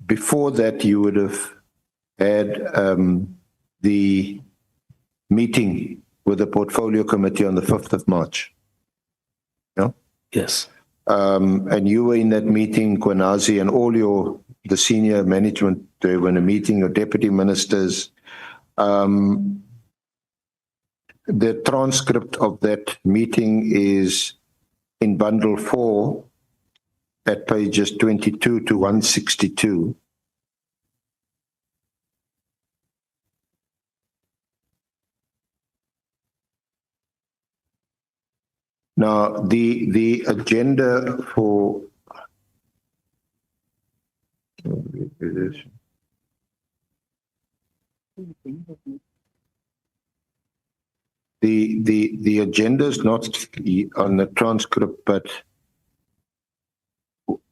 before that, you would have had the meeting with the Portfolio Committee on the 5th of March. Yeah? Yes. And you were in that meeting, Kwanazi, and all the senior management, they were in a meeting, your deputy ministers. The transcript of that meeting is in bundle 4 at pages 22 to 162. Now, the agenda for the agenda is not on the transcript, but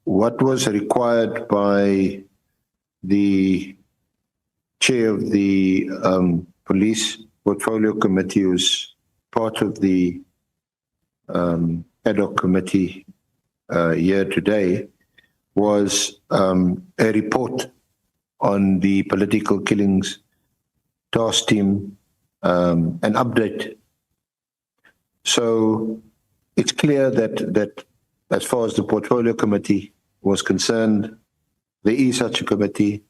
what was required by the chair of the police portfolio committee, who's part of the ad hoc committee here today, was a report on the political killings task team, an update. So it's clear that as far as the portfolio committee was concerned, there is such a committee,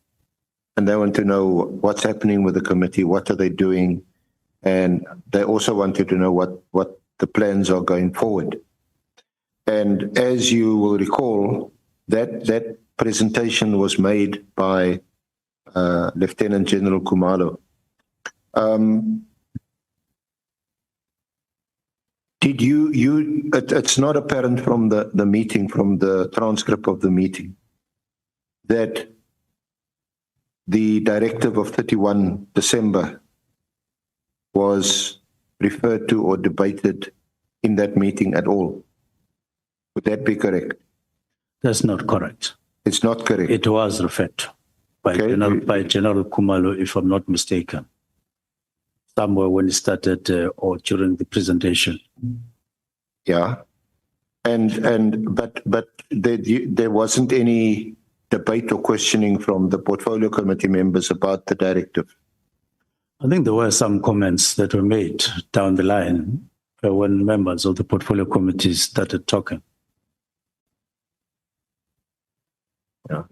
and they want to know what's happening with the committee, what are they doing, and they also wanted to know what the plans are going forward. And as you will recall, that presentation was made by Lieutenant General Khumalo. Did it's not apparent from the meeting, from the transcript of the meeting, that the directive of 31 December was referred to or debated in that meeting at all. Would that be correct? That's not correct. It's not correct. It was referred to by General Khumalo, if I'm not mistaken, somewhere when it started or during the presentation. Yeah, but there wasn't any debate or questioning from the portfolio committee members about the directive. I think there were some comments that were made down the line when members of the portfolio committee started talking. Yeah.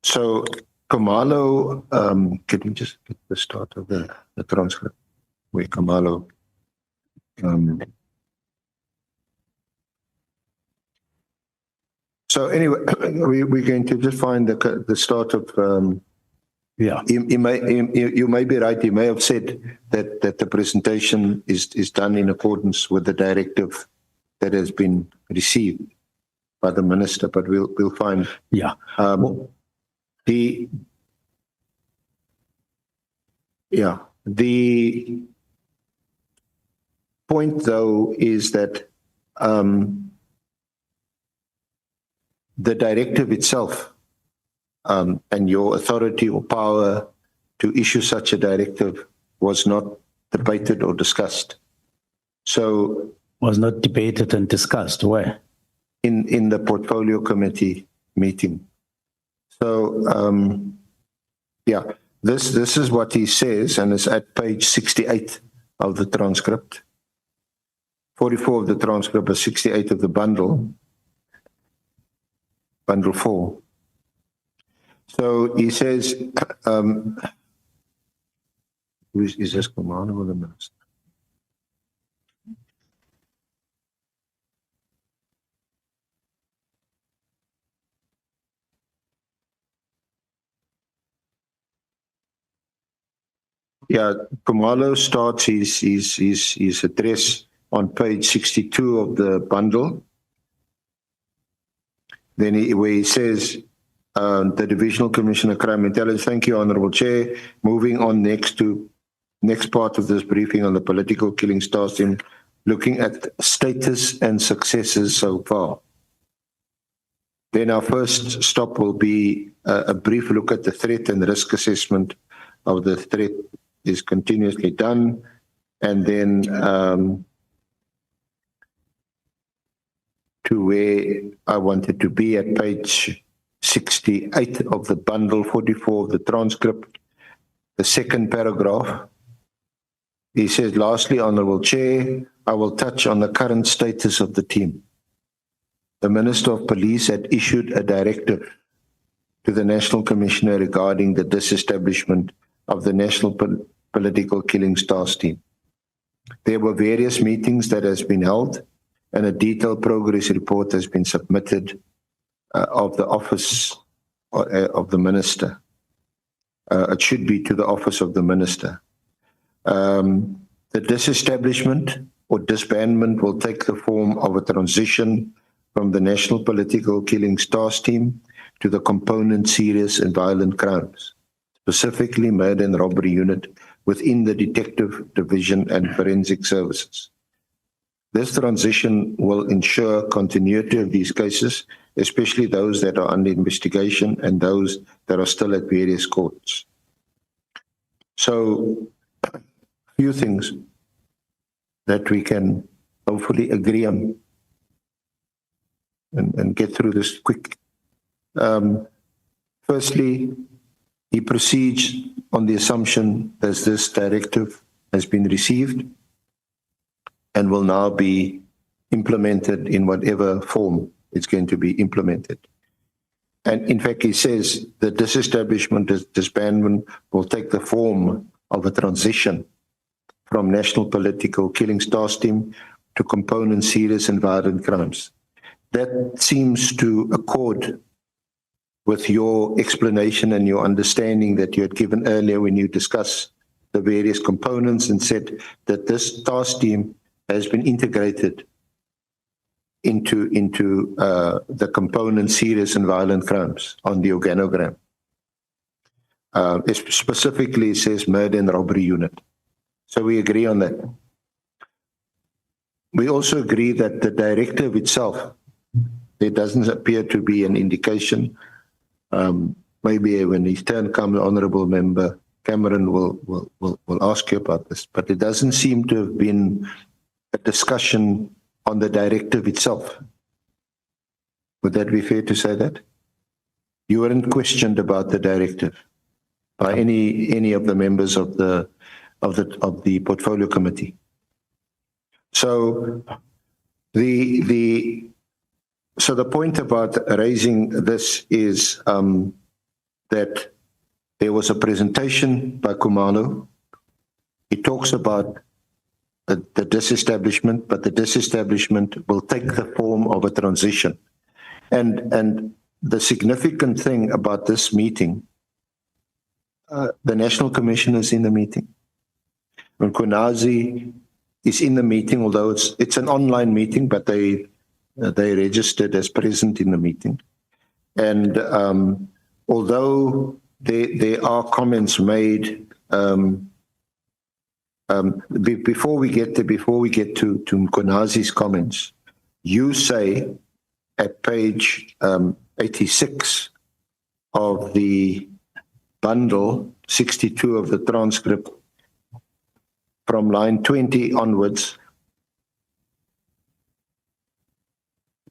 So, Khumalo, can you just get the start of the transcript where Khumalo so anyway, we're going to just find the start of yeah. You may be right. You may have said that the presentation is done in accordance with the directive that has been received by the minister, but we'll find. Yeah. The point, though, is that the directive itself and your authority or power to issue such a directive was not debated or discussed. So was not debated and discussed where? In the portfolio committee meeting. So yeah, this is what he says, and it's at page 68 of the transcript. 44 of the transcript, but 68 of the bundle 4. So he says, is this Khumalo or the minister? Yeah, Khumalo starts his address on page 62 of the bundle. Then where he says, the Divisional Commissioner Crime Intelligence, thank you, Honourable Chair. Moving on next part of this briefing on the political killings task team, looking at status and successes so far. Then our first stop will be a brief look at the threat and risk assessment of the threat is continuously done. And then to where I wanted to be at page 68 of the bundle, 44 of the transcript, the second paragraph. He says, lastly, Honourable Chair, I will touch on the current status of the team. The Minister of Police had issued a directive to the National Commissioner regarding the disestablishment of the National Political Killings Task Team. There were various meetings that has been held, and a detailed progress report has been submitted of the office of the Minister. It should be to the office of the Minister. The disestablishment or disbandment will take the form of a transition from the National Political Killings Task Team to the component serious and violent crimes, specifically murder and robbery unit within the Detective Division and Forensic Services. This transition will ensure continuity of these cases, especially those that are under investigation and those that are still at various courts. So, a few things that we can hopefully agree on and get through this quick. Firstly, he proceeds on the assumption that this directive has been received and will now be implemented in whatever form it's going to be implemented. And in fact, he says the disestablishment, disbandment will take the form of a transition from National Political Killings Task Team to component serious and violent crimes. That seems to accord with your explanation and your understanding that you had given earlier when you discussed the various components and said that this task team has been integrated into the component serious and violent crimes on the organogram. It specifically says murder and robbery unit. So we agree on that. We also agree that the directive itself, there doesn't appear to be an indication. Maybe when his turn comes, Honourable Member Cameron will ask you about this, but it doesn't seem to have been a discussion on the directive itself. Would that be fair to say that? You weren't questioned about the directive by any of the members of the portfolio committee. So the point about raising this is that there was a presentation by Khumalo. He talks about the disestablishment, but the disestablishment will take the form of a transition. And the significant thing about this meeting, the National Commission is in the meeting. Mchunu is in the meeting, although it's an online meeting, but they registered as present in the meeting. And although there are comments made, before we get to Mchunu's comments, you say at page 86 of the bundle, 62 of the transcript, from line 20 onwards.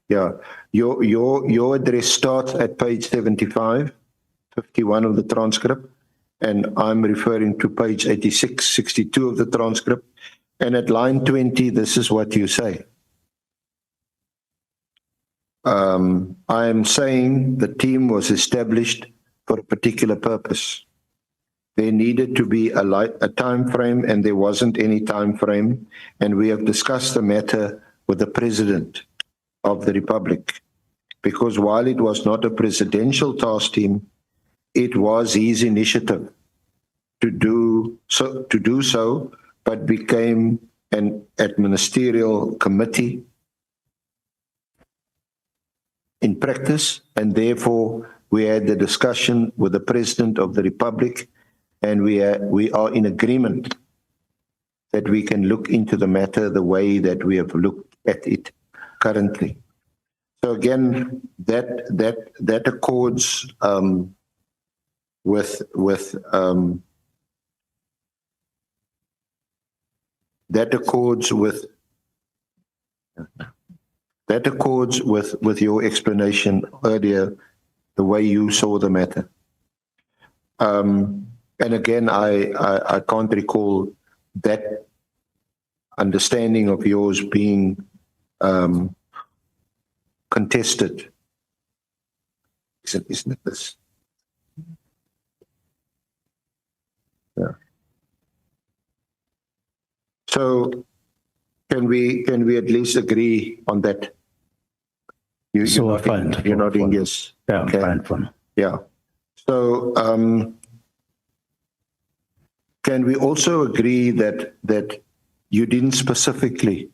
Yeah, your address starts at page 75, 51 of the transcript, and I'm referring to page 86, 62 of the transcript. And at line 20, this is what you say. I am saying the team was established for a particular purpose. There needed to be a time frame, and there wasn't any time frame. And we have discussed the matter with the President of the Republic, because while it was not a presidential task team, it was his initiative to do so, but became an administrative committee in practice, and therefore we had the discussion with the President of the Republic, and we are in agreement that we can look into the matter the way that we have looked at it currently. So again, that accords with That accords with your explanation earlier, the way you saw the matter. And again, I can't recall that understanding of yours being contested. Isn't it this? Yeah. So can we at least agree on that? So fine. You're nodding yes. Yeah, okay. fine. Yeah. So can we also agree that you didn't specifically,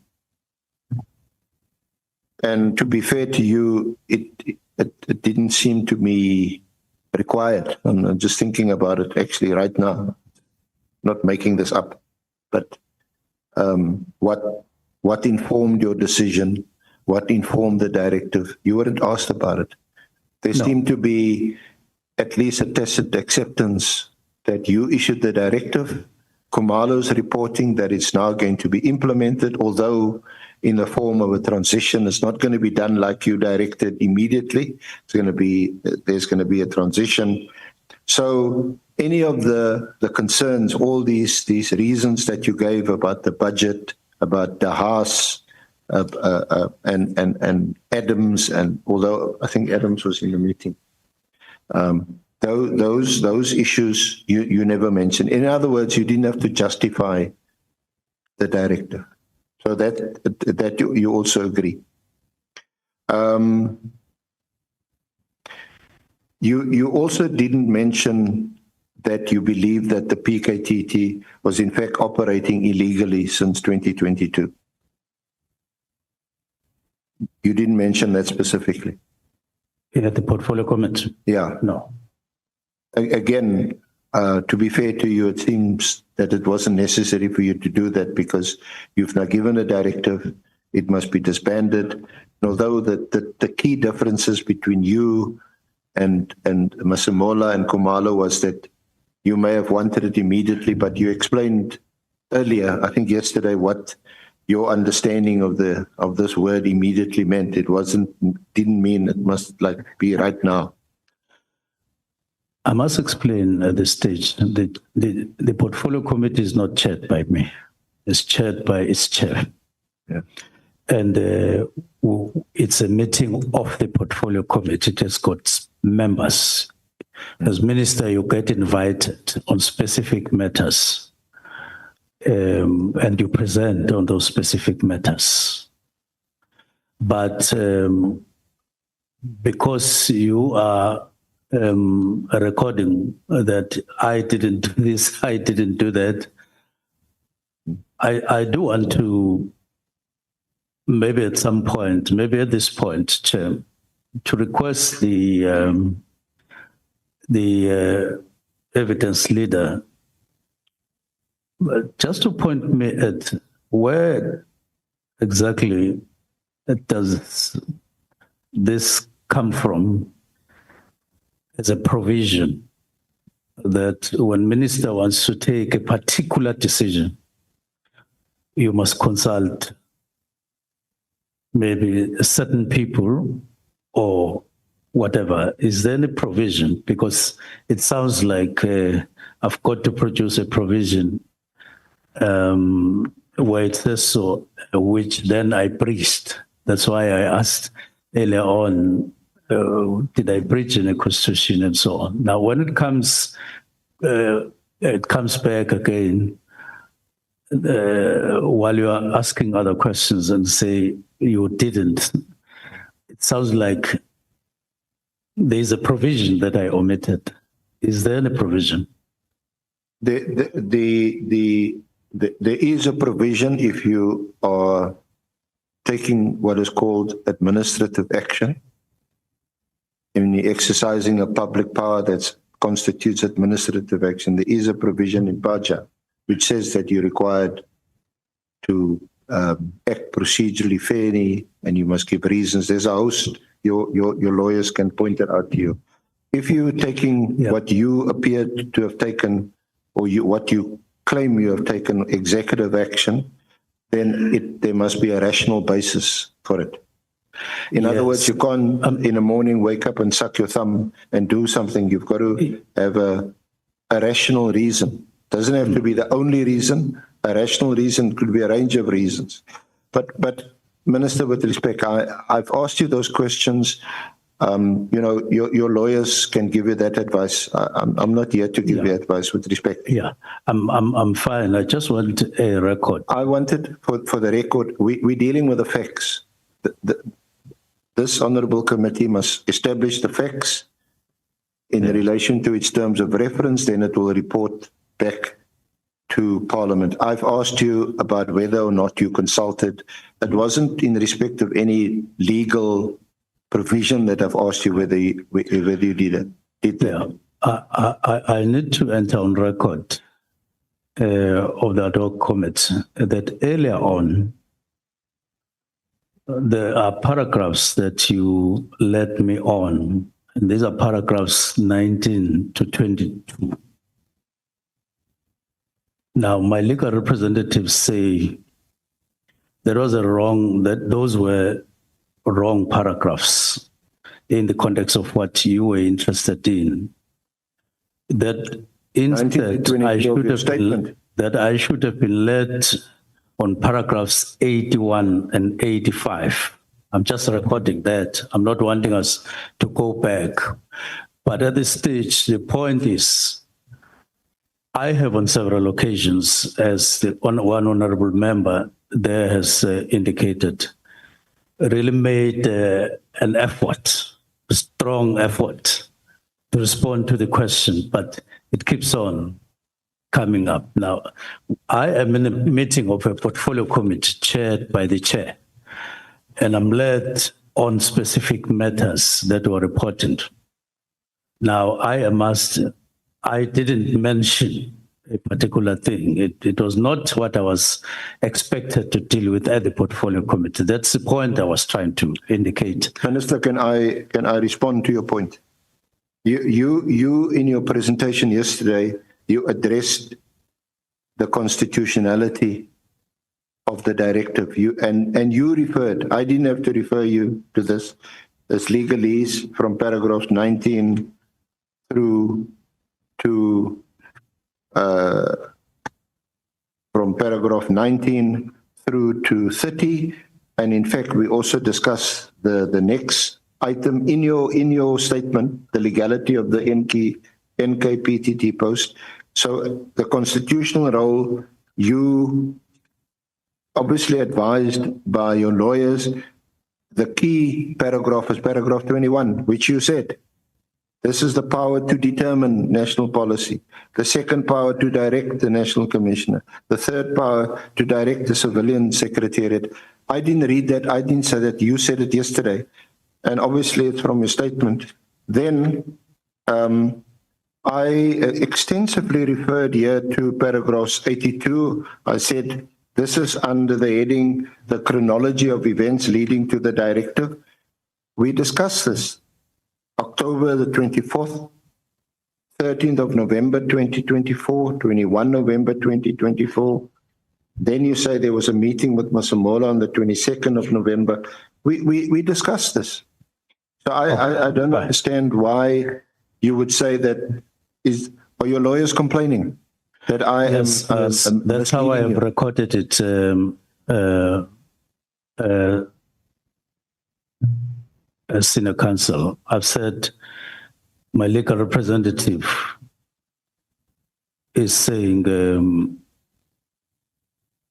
and to be fair to you, it didn't seem to me required. I'm just thinking about it actually right now, not making this up, but what informed your decision? What informed the directive? You weren't asked about it. There seemed to be at least a tacit acceptance that you issued the directive. Khumalo's reporting that it's now going to be implemented, although in the form of a transition. It's not going to be done like you directed immediately. There's going to be a transition. So any of the concerns, all these reasons that you gave about the budget, about the Haas, and Adams, and although I think Adams was in the meeting, those issues you never mentioned. In other words, you didn't have to justify the director. So that you also agree. You also didn't mention that you believe that the PKTT was in fact operating illegally since 2022. You didn't mention that specifically. At the portfolio committee? Yeah. No. Again, to be fair to you, it seems that it wasn't necessary for you to do that because you've now given a directive, it must be disbanded. And although the key differences between you and Masemola and Khumalo was that you may have wanted it immediately, but you explained earlier, I think yesterday, what your understanding of this word immediately meant. It didn't mean it must be right now. I must explain at this stage that the portfolio committee is not chaired by me. It's chaired by its chair. Yeah. And it's a meeting of the portfolio committee. It has got members. As minister, you get invited on specific matters, and you present on those specific matters. But because you are recording that I didn't do this, I didn't do that, I do want to, maybe at some point, maybe at this point, Chair, to request the evidence leader just to point me at where exactly does this come from as a provision that when minister wants to take a particular decision, you must consult maybe certain people or whatever. Is there any provision? Because it sounds like I've got to produce a provision where it says so, which then I breached. That's why I asked earlier on, did I breach in the constitution and so on. Now, when it comes back again, while you are asking other questions and say you didn't, it sounds like there is a provision that I omitted. Is there any provision? There is a provision if you are taking what is called administrative action. In the exercising of public power that constitutes administrative action, there is a provision in Paja which says that you're required to act procedurally fairly and you must give reasons. There's a host, your lawyers can point it out to you. If you're taking what you appeared to have taken, or what you claim you have taken executive action, then there must be a rational basis for it. In other Yes. words, you can't in the morning wake up and suck your thumb and do something. You've got to have a rational reason. Doesn't have to be the only reason. A rational reason could be a range of reasons. But Minister, with respect, I've asked you those questions. Your lawyers can give you that advice. I'm not here to give you advice with respect. Yeah, I'm fine. I just want a record. I wanted for the record. We're dealing with the facts. This honourable committee must establish the facts in relation to its terms of reference. Then it will report back to Parliament. I've asked you about whether or not you consulted. It wasn't in respect of any legal provision that I've asked you whether you did it. Yeah, I need to enter on record of the ad hoc committee that earlier on there are paragraphs that you led me on, and these are paragraphs 19 to 22. Now, my legal representatives say those were wrong paragraphs in the context of what you were interested in. That instead, I should have been led on paragraphs 81 and 85. I'm just recording that. I'm not wanting us to go back. But at this stage, the point is, I have on several occasions, as one honorable member there has indicated, really made an effort, a strong effort to respond to the question, but it keeps on coming up. Now, I am in a meeting of a portfolio committee chaired by the chair, and I'm led on specific matters that were reported. Now, I didn't mention a particular thing. It was not what I was expected to deal with at the portfolio committee. That's the point I was trying to indicate. Minister, can I respond to your point? You in your presentation yesterday, you addressed the constitutionality of the directive. And you referred, I didn't have to refer you to this, as legalese from paragraph 19 through to from paragraph 19 through to 30. And in fact, we also discussed the next item in your statement, the legality of the NKPTT post. So the constitutional role, you obviously advised by your lawyers, the key paragraph is paragraph 21, which you said, this is the power to determine national policy. The second power to direct the National Commissioner. The third power to direct the Civilian Secretariat. I didn't read that. I didn't say that. You said it yesterday. And obviously it's from your statement. Then I extensively referred here to paragraphs 82. I said, this is under the heading, the chronology of events leading to the directive. We discussed this. October the 24th, 13th of November 2024, 21 November 2024. Then you say there was a meeting with Masemola on the 22nd of November. We discussed this. So I don't understand why you would say that are your lawyers complaining that I am. That's how I have recorded it. As senior counsel, I've said my legal representative is saying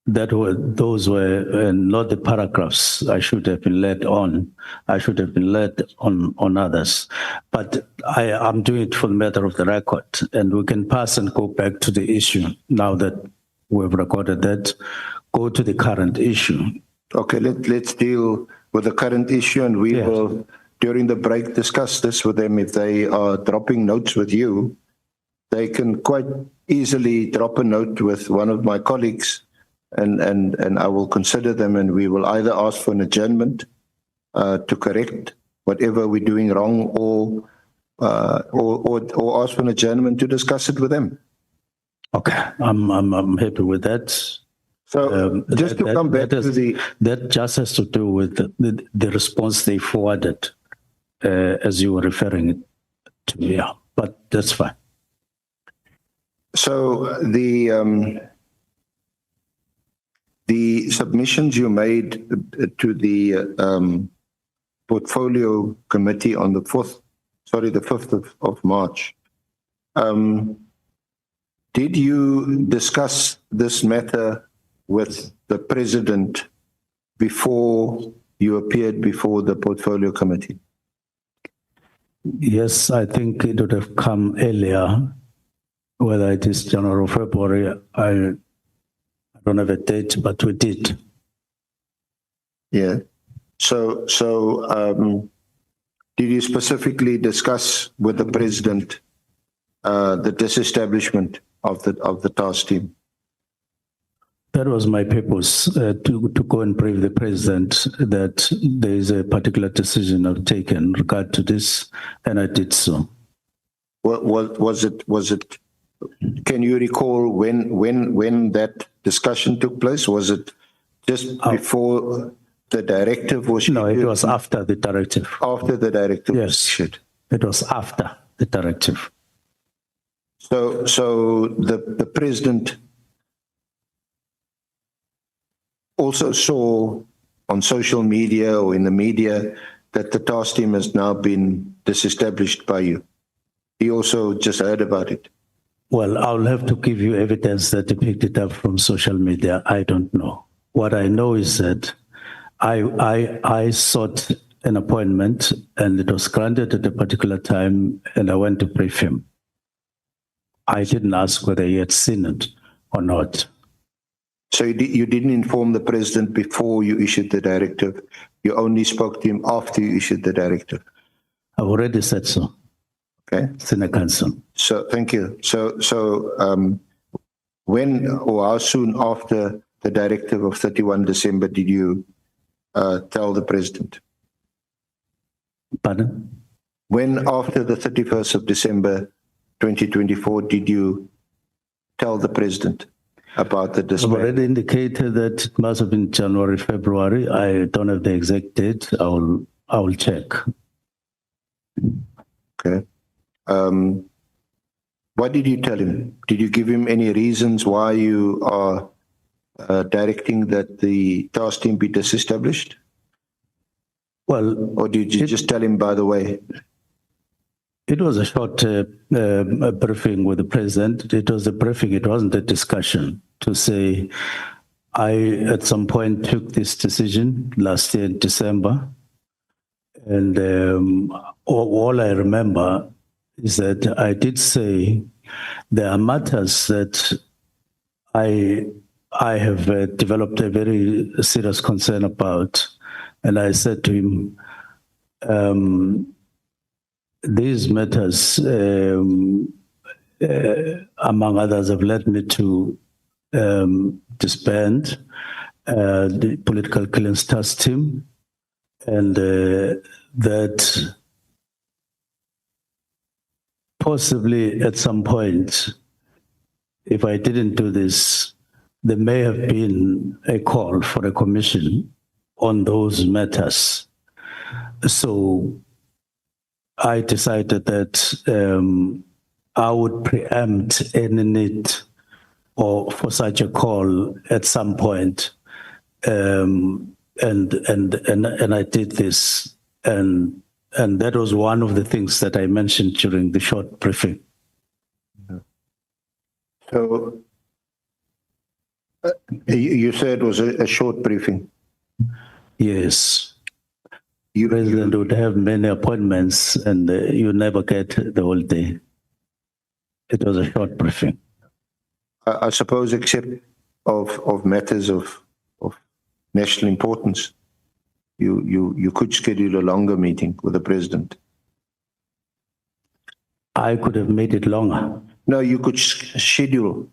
those were not the paragraphs I should have been led on. I should have been led on others. But I'm doing it for the matter of the record, and we can pass and go back to the issue now that we've recorded that. Go to the current issue. Okay, let's deal with the current issue, and we will, during the break, discuss this with them. If they are dropping notes with you, they can quite easily drop a note with one of my colleagues, and I will consider them, and we will either ask for an adjournment to correct whatever we're doing wrong, or ask for an adjournment to discuss it with them. Okay, I'm happy with that. So just to come back to that just has to do with the response they forwarded, as you were referring to. Yeah, but that's fine. So the submissions you made to the portfolio committee on the 5th of March. Did you discuss this matter with the president before you appeared before the portfolio committee? Yes, I think it would have come earlier, whether it is January or February. I don't have a date, but we did. Yeah. So did you specifically discuss with the president the disestablishment of the task team? That was my purpose, to go and brief the president that there is a particular decision I've taken in regard to this, and I did so. Was it? Can you recall when that discussion took place? Was it just before the directive was issued? No, it was after the directive. After the directive was Yes, issued. it was after the directive. So the president also saw on social media or in the media that the task team has now been disestablished by you. He also just heard about it. Well, I'll have to give you evidence that he picked it up from social media. I don't know. What I know is that I sought an appointment and it was granted at a particular time, and I went to brief him. I didn't ask whether he had seen it or not. So you didn't inform the president before you issued the directive. You only spoke to him after you issued the directive. I've already said so. Okay. It's in the council. So thank you. So when or how soon after the directive of 31 December did you tell the president? Pardon? When after the 31st of December 2024 did you tell the president about the display? I've already indicated that it must have been January, February. I don't have the exact date. I will check. Okay. What did you tell him? Did you give him any reasons why you are directing that the task team be disestablished? Well, or did you just tell him, by the way? It was a short briefing with the president. It was a briefing. It wasn't a discussion to say, I at some point took this decision last year in December. And all I remember is that I did say there are matters that I have developed a very serious concern about. And I said to him, these matters, among others, have led me to disband the political clearance task team, and that possibly at some point, if I didn't do this, there may have been a call for a commission on those matters. So I decided that I would preempt any need or for such a call at some point, and I did this, and that was one of the things that I mentioned during the short briefing. So you said it was a short briefing. Yes. The president would have many appointments, and you never get the whole day. It was a short briefing. I suppose, except of matters of national importance, you could schedule a longer meeting with the president. I could have made it longer. No, you could schedule,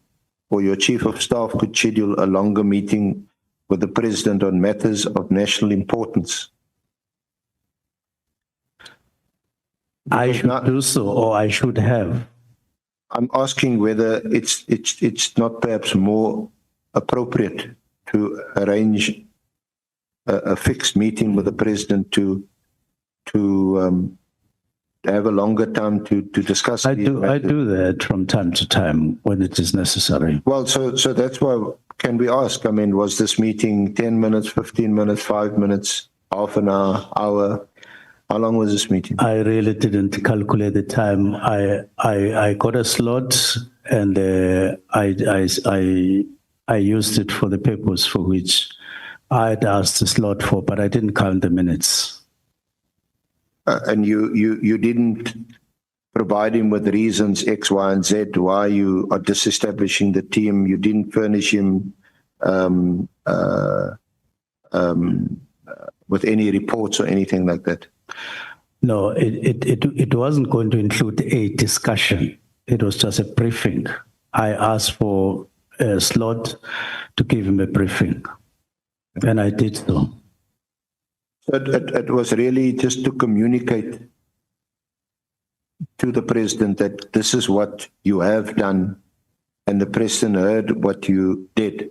or your chief of staff could schedule a longer meeting with the president on matters of national importance. I should do so, or I should have. I'm asking whether it's not perhaps more appropriate arrange a fixed meeting with the president to have a longer time to discuss. I do that from time to time when it is necessary. Well, so that's why, can we ask, I mean, was this meeting 10 minutes, 15 minutes, 5 minutes, half an hour? How long was this meeting? I really didn't calculate the time. I got a slot and I used it for the purpose for which I had asked the slot for, but I didn't count the minutes. And you didn't provide him with reasons X, Y, and Z why you are disestablishing the team. You didn't furnish him with any reports or anything like that. No, it wasn't going to include a discussion. It was just a briefing. I asked for a slot to give him a briefing, and I did so. So it was really just to communicate to the president that this is what you have done, and the president heard what you did.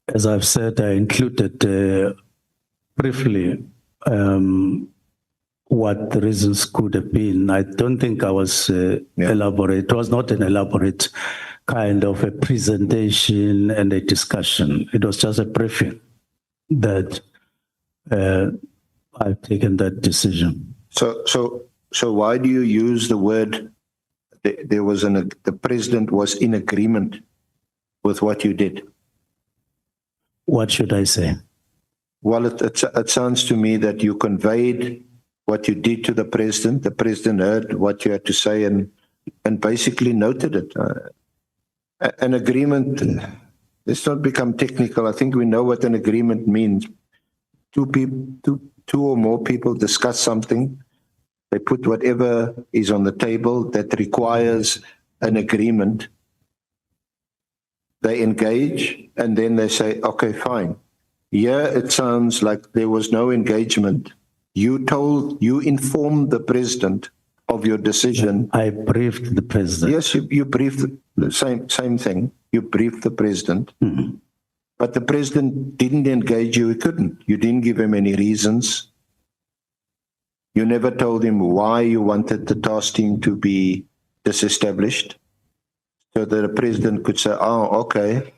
As I've said, I included briefly what the reasons could have been. I don't think I was elaborate. It was not an elaborate kind of a presentation and a discussion. It was just a briefing that I've taken that decision. So why do you use the word? The president was in agreement with what you did. What should I say? Well, it sounds to me that you conveyed what you did to the president. The president heard what you had to say and basically noted it. An agreement. Let's not become technical. I think we know what an agreement means. Two or more people discuss something. They put whatever is on the table that requires an agreement. They engage and then they say, okay, fine. Here it sounds like there was no engagement. You informed the president of your decision. I briefed the president. Yes, you briefed the same thing. You briefed the president. Mm-hmm. But the president didn't engage you. He couldn't. You didn't give him any reasons. You never told him why you wanted the task team to be disestablished, so that the president could say, oh, okay,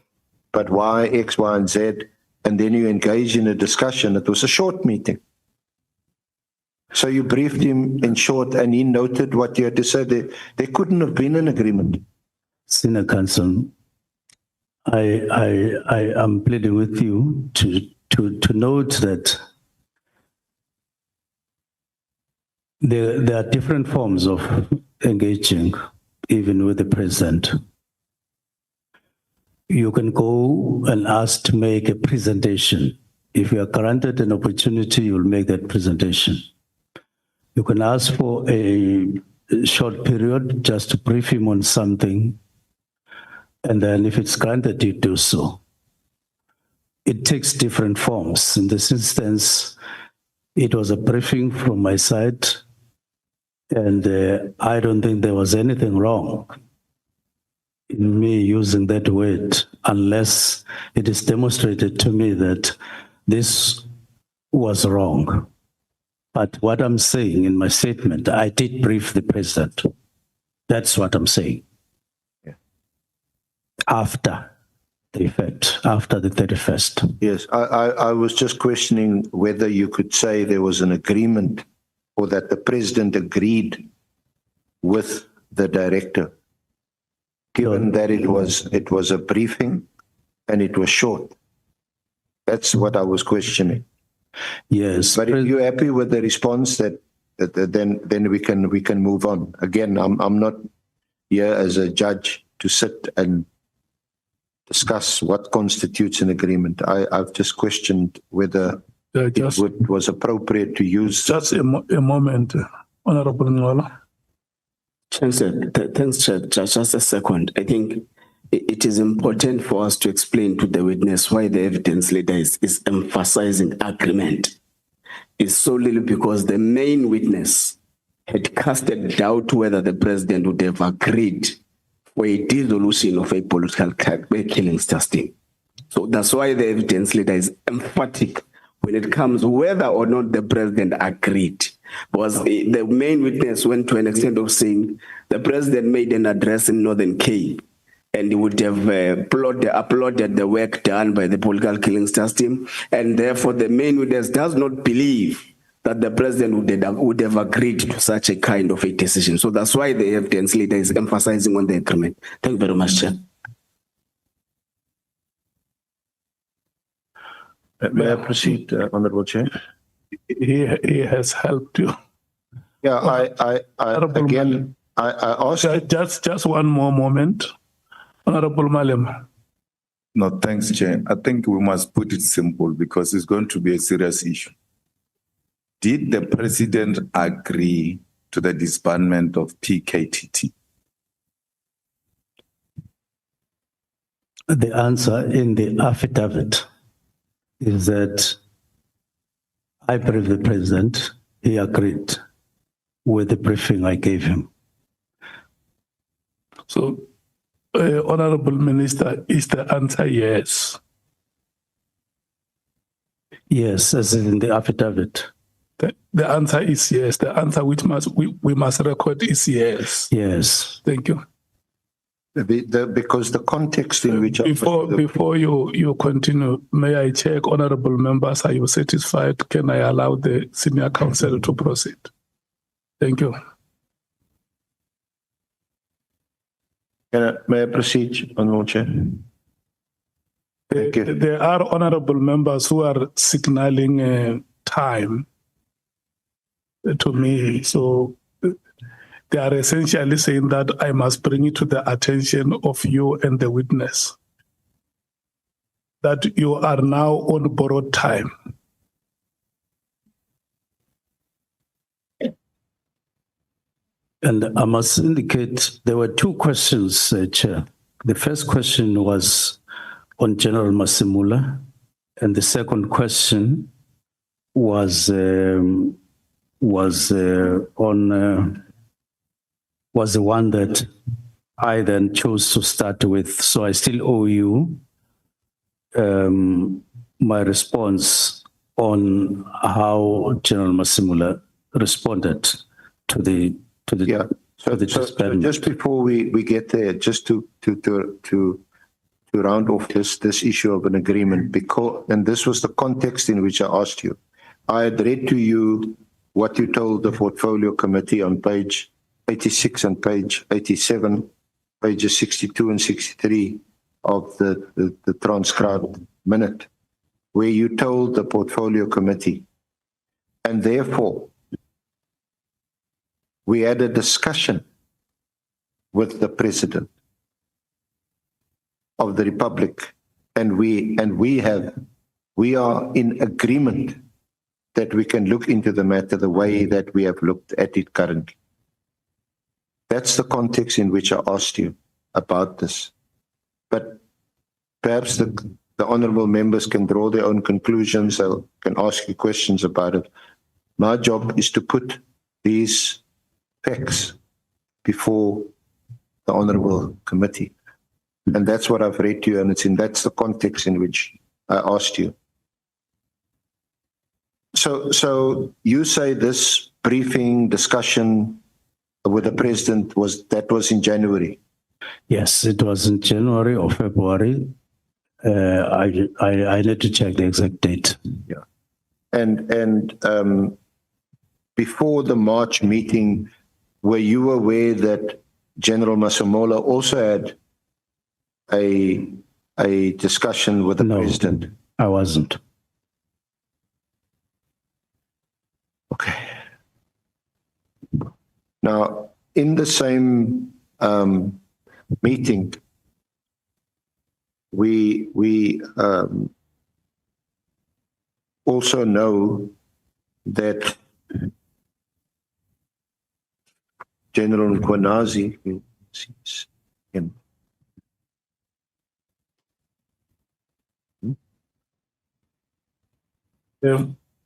but why X, Y, and Z? And then you engage in a discussion. It was a short meeting. So you briefed him in short and he noted what you had to say. There couldn't have been an agreement. Senior Counsel, I am pleading with you to note that there are different forms of engaging, even with the president. You can go and ask to make a presentation. If you are granted an opportunity, you will make that presentation. You can ask for a short period just to brief him on something. And then if it's granted, you do so. It takes different forms. In this instance, it was a briefing from my side. And I don't think there was anything wrong in me using that word, unless it is demonstrated to me that this was wrong. But what I'm saying in my statement, I did brief the president. That's what I'm saying. Yeah. After the effect, after the 31st. Yes, I was just questioning whether you could say there was an agreement or that the president agreed with the director, given that it was a briefing and it was short. That's what I was questioning. Yes. But if you're happy with the response, then we can move on. Again, I'm not here as a judge to sit and discuss what constitutes an agreement. I've just questioned whether it was appropriate to use. Just a moment, Honorable Ngola. Chancellor, thanks, just a second. I think it is important for us to explain to the witness why the evidence leader is emphasizing agreement. It's solely because the main witness had casted doubt whether the president would have agreed for a dissolution of a political killings testing. So that's why the evidence leader is emphatic when it comes whether or not the president agreed. Because the main witness went to an extent of saying the president made an address in Northern Cape and he would have applauded the work done by the political killing stars team, and therefore the main witness does not believe that the president would have agreed to such a kind of a decision. So that's why the evidence leader is emphasizing on the agreement. Thank you very much, Chair. May I proceed, Honorable Chair? He has helped you. Yeah, I asked. Just one more moment. Honorable Malema. No, thanks, Chair. I think we must put it simple because it's going to be a serious issue. Did the president agree to the disbandment of PKTT? The answer in the affidavit is that I believe the president, he agreed with the briefing I gave him. So, Honorable Minister, is the answer yes? Yes, as in the affidavit. The answer is yes. The answer which we must record is yes. Yes. Thank you. Because the context in which before you continue, may I check, honorable members, are you satisfied? Can I allow the senior counsel to proceed? Thank you. May I proceed, Honorable Chair? Thank you. There are honorable members who are signaling time to me, so they are essentially saying that I must bring it to the attention of you and the witness that you are now on borrowed time. And I must indicate there were two questions, Chair. The first question was on General Masimula, and the second question was the one that I then chose to start with. So I still owe you my response on how General Masimula responded to the So just before we get there, just to round off this issue of an agreement, and this was the context in which I asked you. I had read to you what you told the portfolio committee on page 86 and page 87, pages 62 and 63 of the transcribed minute, where you told the portfolio committee, and therefore we had a discussion with the President of the Republic, and we are in agreement that we can look into the matter the way that we have looked at it currently. That's the context in which I asked you about this. But perhaps the honorable members can draw their own conclusions or can ask you questions about it. My job is to put these facts before the honorable committee. And that's what I've read to you, and that's the context in which I asked you. So you say this briefing discussion with the president was in January? Yes, it was in January or February. I need to check the exact date. Yeah. And before the March meeting, were you aware that General Masemola also had a discussion with the president? No, I wasn't. Okay. Now, in the same meeting, we also know that General Nkwanazi,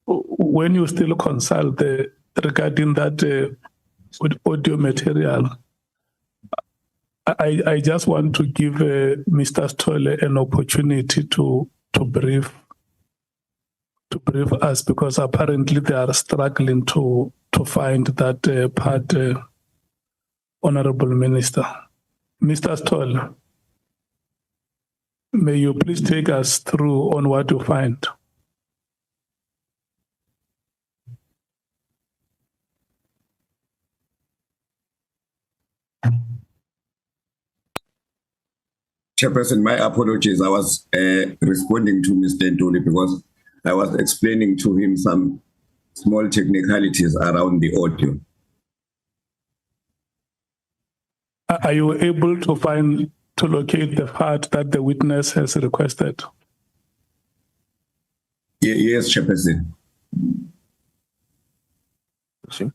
when you still consult regarding that audio material, I just want to give Mr. Stolle an opportunity to brief us, because apparently they are struggling to find that part, Honorable Minister. Mr. Stolle, may you please take us through on what you find? Chairperson, my apologies. I was responding to Mr. Ntuli because I was explaining to him some small technicalities around the audio. Are you able to locate the part that the witness has requested? Yes, Chairperson.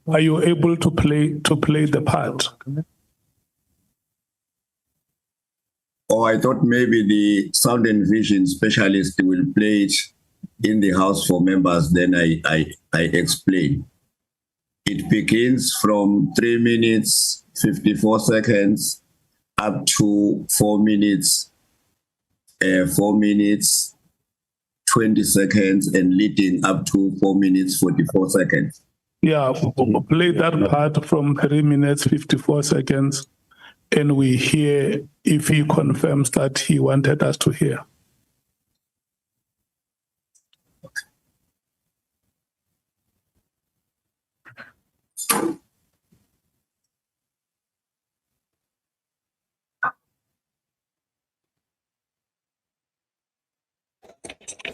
Are you able to play the part? Oh, I thought maybe the sound and vision specialist will play it in the house for members. Then I explain. It begins from 3 minutes, 54 seconds up to 4 minutes, 4 minutes, 20 seconds, and leading up to 4 minutes, 44 seconds. Yeah, play that part from 3 minutes, 54 seconds, and we hear if he confirms that he wanted us to hear.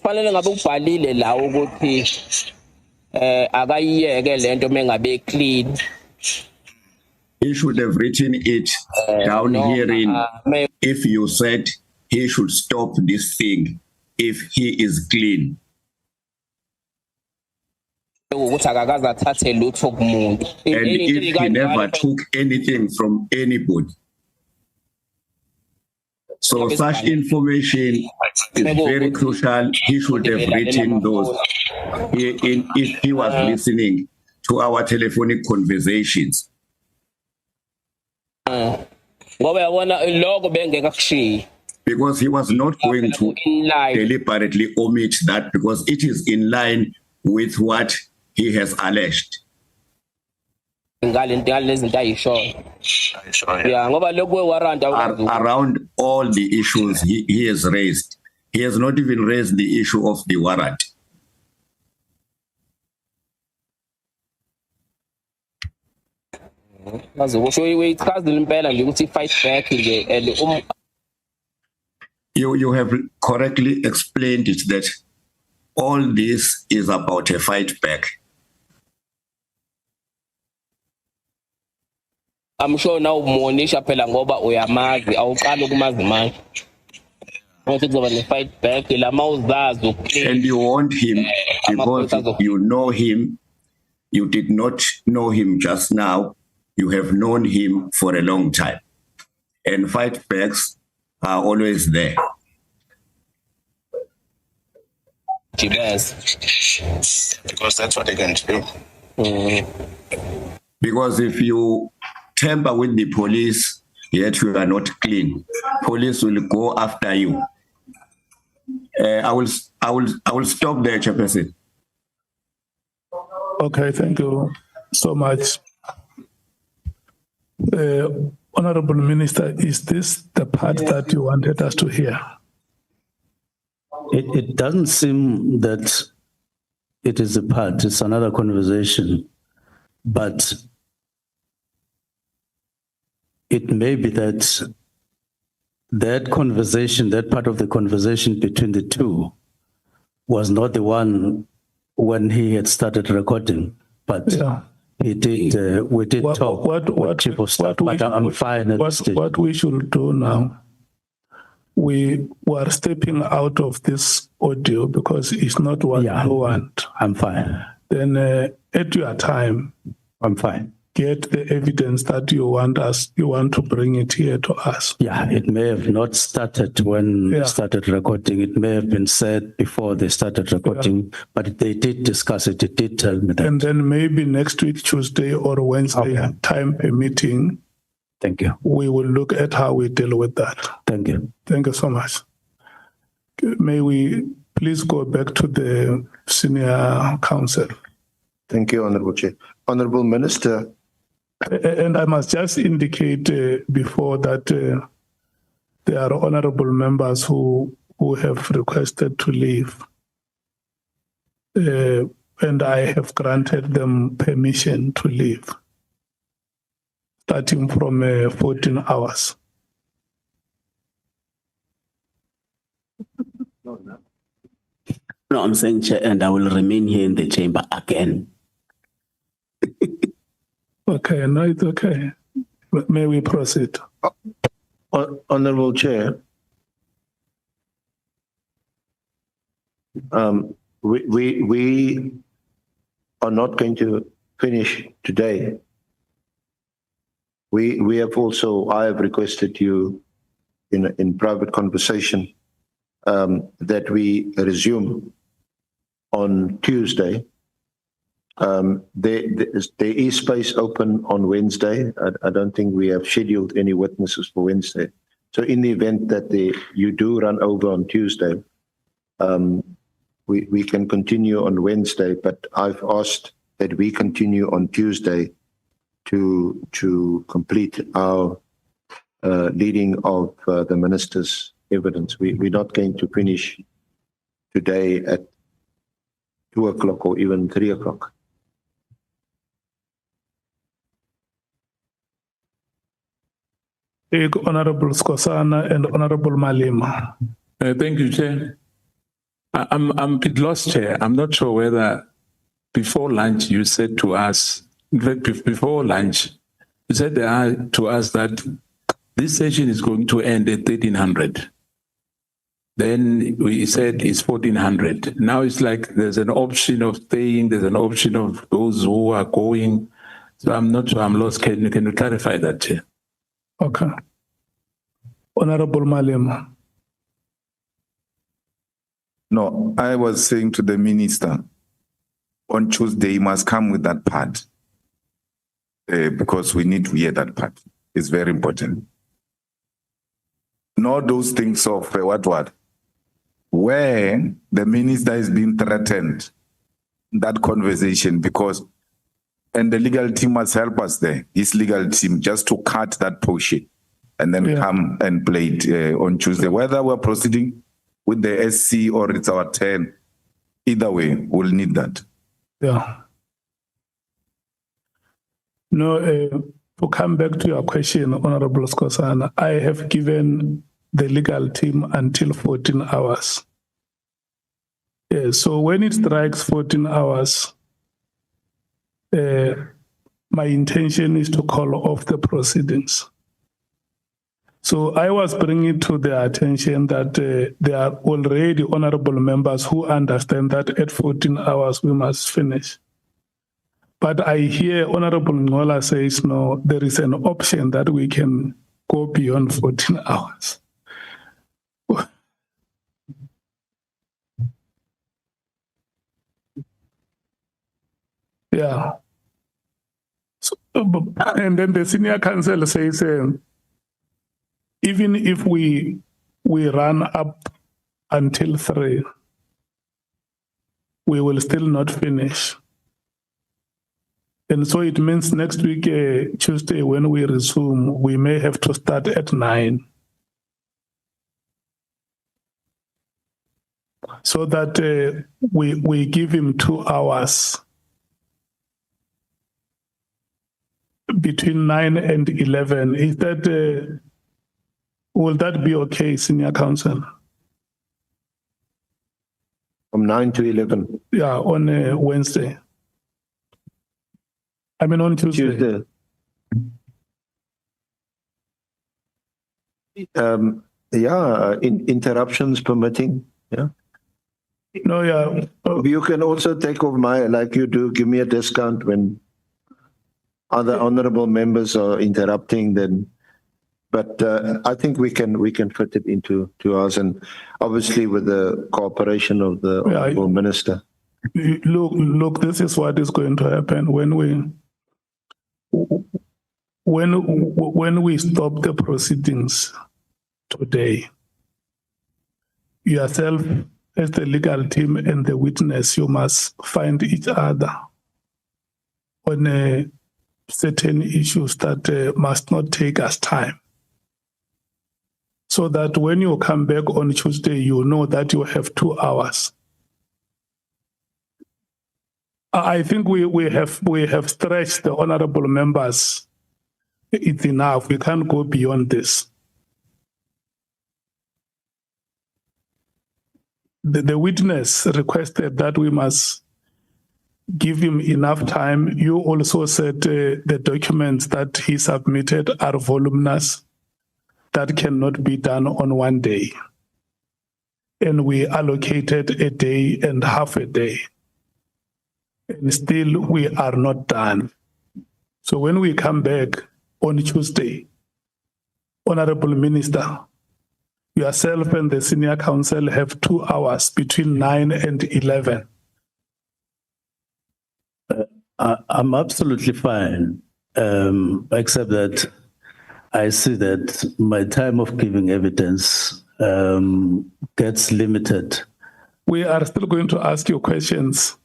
Fanele ngabe ubhalile la ukuthi akayiyeke lento mengabe clean. He should have written it down herein. If you said he should stop this thing if he is clean. And if he never took anything from anybody. So such information is very crucial. He should have written those if he was listening to our telephonic conversations. Because he was not going to deliberately omit that, because it is in line with what he has alleged. Around all the issues he has raised. He has not even raised the issue of the warrant. You have correctly explained it, that all this is about a fight back. I'm sure now Monisha phela ngoba uyamazi awuqala ukumazi manje. Ukuthi kuzoba ne fight back lama uzazi. And you want him because you know him. You did not know him just now. You have known him for a long time. And fight backs are always there. Because that's what they can do. Because if you tamper with the police, yet you are not clean, police will go after you. I will stop there, Chairperson. Okay, thank you so much. Honorable Minister, is this the part that you wanted us to hear? It doesn't seem that it is a part, it's another conversation, but it may be that conversation, that part of the conversation between the two was not the one when he had started recording, but he did, we did talk with Chief of Staff, but I'm fine at this stage. What we should do now, we were stepping out of this audio because it's not what you want. I'm fine. Then at your time, I'm fine. Get the evidence that you want to bring it here to us. Yeah, it may have not started when they started recording. It may have been said before they started recording, but they did discuss it. It did tell me that. And then maybe next week, Tuesday or Wednesday, time permitting, Thank you. we will look at how we deal with that. Thank you. Thank you so much. May we please go back to the senior counsel. Thank you, Honorable Chair. Honorable Minister, And I must just indicate before that there are honorable members who have requested to leave. And I have granted them permission to leave, starting from 14 hours. No, I'm saying, Chair, and I will remain here in the chamber again. Okay, no, it's okay. May we proceed? Honorable Chair, we are not going to finish today. We have also, I have requested you in private conversation that we resume on Tuesday. There is space open on Wednesday. I don't think we have scheduled any witnesses for Wednesday. So in the event that you do run over on Tuesday, we can continue on Wednesday, but I've asked that we continue on Tuesday to complete our leading of the minister's evidence. We're not going to finish today at 2 o'clock or even 3 o'clock. Honorable Skosana and Honorable Malema. Thank you, Chair. I'm a bit lost, Chair. I'm not sure whether before lunch you said to us, in fact, before lunch, you said to us that this session is going to end at 1300. Then we said it's 1400. Now it's like there's an option of staying, there's an option of those who are going. So I'm not sure, I'm lost. Can you clarify that, Chair? Okay. Honorable Malema. No, I was saying to the minister, on Tuesday, he must come with that part because we need to hear that part. It's very important. Not those things of where the minister is being threatened, that conversation, because, and the legal team must help us there, his legal team, just to cut that portion and then come and play it on Tuesday. Whether we're proceeding with the SC or it's our turn, either way, we'll need that. Yeah. No, to come back to your question, Honorable Skosana, I have given the legal team until 14 hours. So when it strikes 14 hours, my intention is to call off the proceedings. So I was bringing it to their attention that there are already honorable members who understand that at 14 hours we must finish. But I hear Honorable Ngola says, no, there is an option that we can go beyond 14 hours. Yeah. So, and then the senior counsel says, even if we run up until 3, we will still not finish. And so it means next week, Tuesday, when we resume, we may have to start at 9. So that we give him 2 hours between 9 and 11. Is that, will that be okay, Senior Counsel? From 9 to 11. Yeah, on Wednesday. I mean on Tuesday. Interruptions permitting. Yeah. No, yeah. You can also take off like you do, give me a discount when other honorable members are interrupting then. But I think we can fit it into 2 hours, and obviously with the cooperation of the honorable minister. Look, this is what is going to happen when when we stop the proceedings today, yourself as the legal team and the witness, you must find each other on certain issues that must not take us time. So that when you come back on Tuesday, you know that you have 2 hours. I think we have stretched the honorable members. It's enough. We can't go beyond this. The witness requested that we must give him enough time. You also said the documents that he submitted are voluminous. That cannot be done on one day. And we allocated a day and half a day. And still we are not done. So when we come back on Tuesday, Honorable Minister, yourself and the senior counsel have 2 hours between 9 and 11. I'm absolutely fine, except that I see that my time of giving evidence gets limited. We are still going to ask you questions.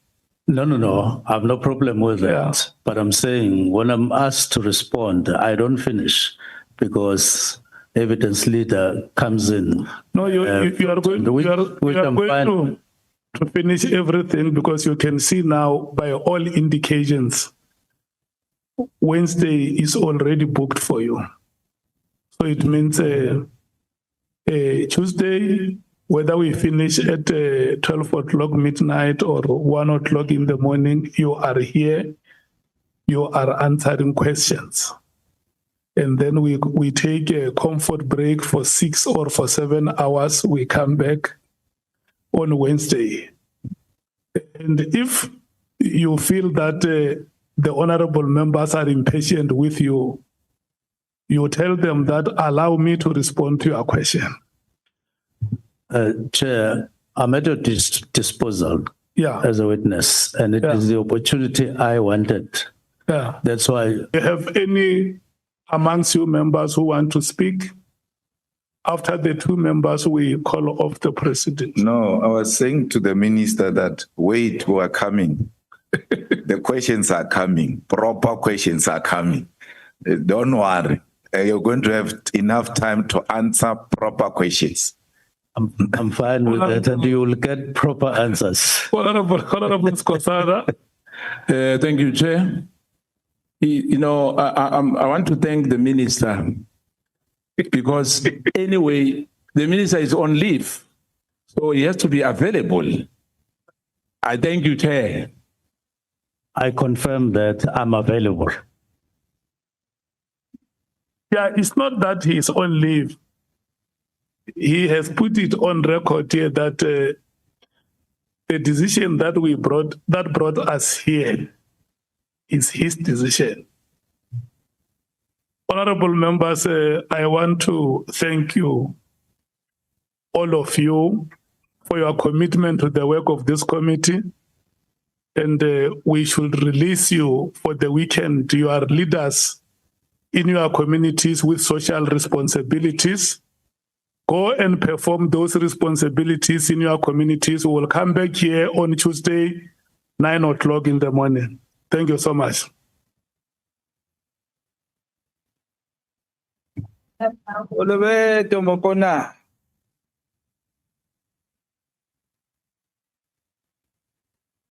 No. I have no problem with that. Yeah. But I'm saying when I'm asked to respond, I don't finish because evidence leader comes in. No, you are going, to finish everything because you can see now by all indications, Wednesday is already booked for you. So it means Tuesday, whether we finish at 12 o'clock midnight or 1 o'clock in the morning, you are here, you are answering questions. And then we take a comfort break for 6 or for 7 hours. We come back on Wednesday. And if you feel that the honorable members are impatient with you, you tell them that allow me to respond to your question. Chair, I'm at your disposal as a witness, and it is the opportunity I wanted. Yeah. That's why. Do you have any amongst you members who want to speak? After the 2 members, we call off the president. No, I was saying to the minister that wait, we are coming. The questions are coming. Proper questions are coming. Don't worry. You're going to have enough time to answer proper questions. I'm fine with that, and you will get proper answers. Honorable Skosana. Thank you, Chair. I want to thank the minister because anyway, the minister is on leave, so he has to be available. I thank you, Chair. I confirm that I'm available. Yeah, it's not that he's on leave. He has put it on record here that the decision that brought us here is his decision. Honorable members, I want to thank you, all of you, for your commitment to the work of this committee. And we should release you for the weekend. You are leaders in your communities with social responsibilities. Go and perform those responsibilities in your communities. We will come back here on Tuesday, 9 o'clock in the morning. Thank you so much. Olebe Tomokona.